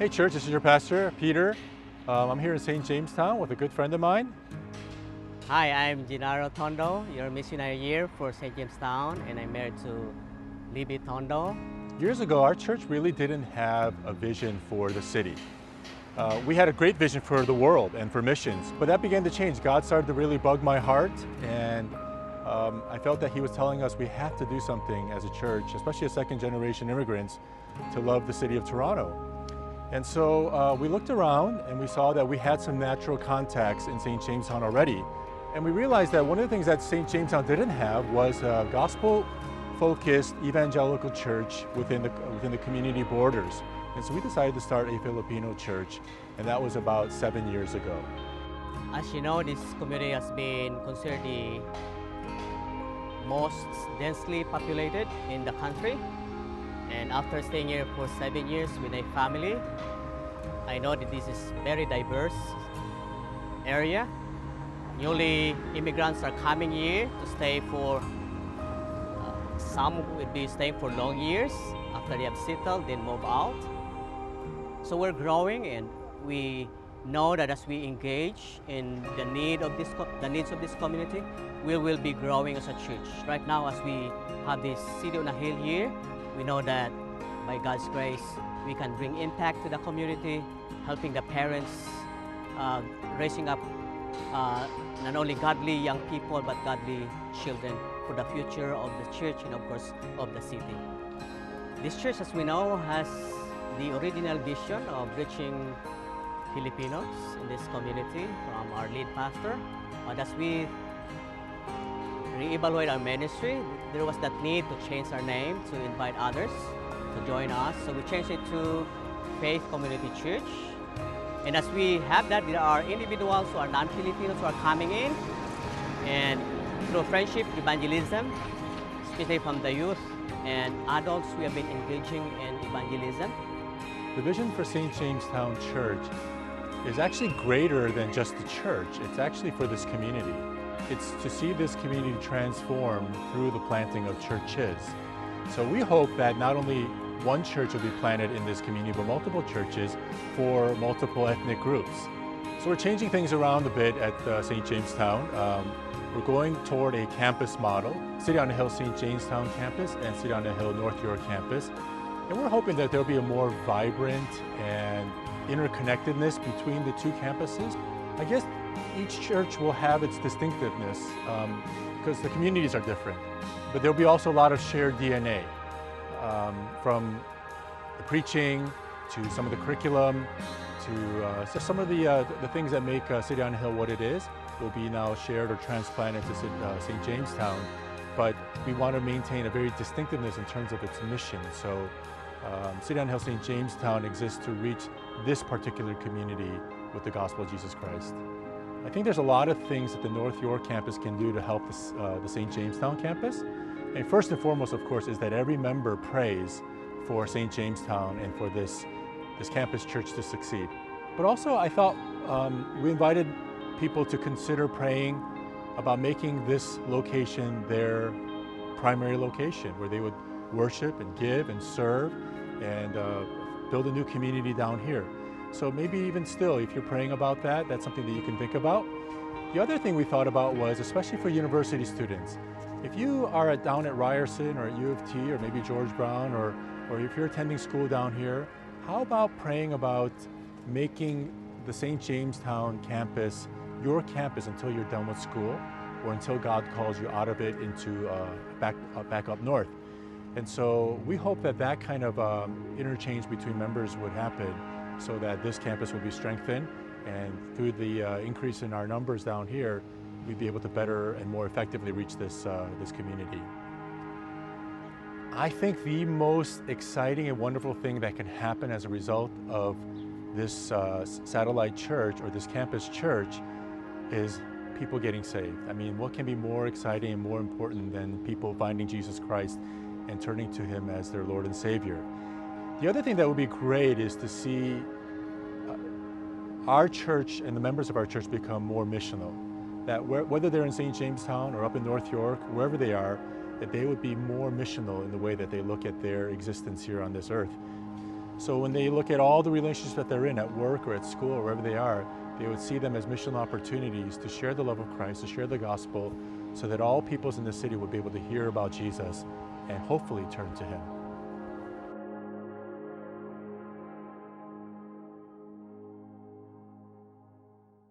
Hey church, this is your pastor, Peter. I'm here in St. Jamestown with a good friend of mine. Hi, I'm Gennaro Tondo, your missionary year for St. Jamestown, and I'm married to Libby Tondo. Years ago, our church really didn't have a vision for the city. We had a great vision for the world and for missions, but that began to change. God started to really bug my heart, and I felt that He was telling us we have to do something as a church, especially as second-generation immigrants, to love the city of Toronto. And so we looked around and we saw that we had some natural contacts in St. Jamestown already. And we realized that one of the things that St. Jamestown didn't have was a gospel-focused evangelical church within the community borders. And so we decided to start a Filipino church, and that was about 7 years ago. As you know, this community has been considered the most densely populated in the country. And after staying here for 7 years with a family, I know that this is very diverse area. Newly immigrants are coming here to stay for, some will be staying for long years. After they have settled, then move out. So we're growing, and we know that as we engage in the needs of this community, we will be growing as a church. Right now, as we have this City on a Hill here, we know that by God's grace, we can bring impact to the community, helping the parents, raising up not only godly young people, but godly children for the future of the church and of course of the city. This church, as we know, has the original vision of reaching Filipinos in this community from our lead pastor. But as we reevaluate our ministry, there was that need to change our name to invite others to join us. So we changed it to Faith Community Church. And as we have that, there are individuals who are non-Filipinos who are coming in, and through friendship, evangelism, especially from the youth and adults, we have been engaging in evangelism. The vision for St. Jamestown Church is actually greater than just the church. It's actually for this community. It's to see this community transform through the planting of churches. So we hope that not only one church will be planted in this community, but multiple churches for multiple ethnic groups. So we're changing things around a bit at St. Jamestown. We're going toward a campus model, City on the Hill St. Jamestown campus and City on the Hill North York campus. And we're hoping that there'll be a more vibrant and interconnectedness between the two campuses. I guess each church will have its distinctiveness because the communities are different. But there'll be also a lot of shared DNA, from the preaching to some of the curriculum to so some of the things that make City on the Hill what it is will be now shared or transplanted to St. Jamestown. But we want to maintain a very distinctiveness in terms of its mission. So City on the Hill St. Jamestown exists to reach this particular community with the gospel of Jesus Christ. I think there's a lot of things that the North York campus can do to help the St. Jamestown campus. And first and foremost, of course, is that every member prays for St. Jamestown and for this campus church to succeed. But also, I thought we invited people to consider praying about making this location their primary location, where they would worship and give and serve and build a new community down here. So maybe even still, if you're praying about that, that's something that you can think about. The other thing we thought about was, especially for university students, if you are down at Ryerson or at U of T or maybe George Brown, or if you're attending school down here, how about praying about making the St. Jamestown campus your campus until you're done with school or until God calls you out of it into back up north. And so we hope that that kind of interchange between members would happen so that this campus will be strengthened, and through the increase in our numbers down here, we'd be able to better and more effectively reach this community. I think the most exciting and wonderful thing that can happen as a result of this satellite church or this campus church is people getting saved. I mean, what can be more exciting and more important than people finding Jesus Christ and turning to Him as their Lord and Savior? The other thing that would be great is to see our church and the members of our church become more missional. That whether they're in St. Jamestown or up in North York, wherever they are, that they would be more missional in the way that they look at their existence here on this earth. So when they look at all the relationships that they're in at work or at school or wherever they are, they would see them as mission opportunities to share the love of Christ, to share the gospel, so that all peoples in the city would be able to hear about Jesus and hopefully turn to Him.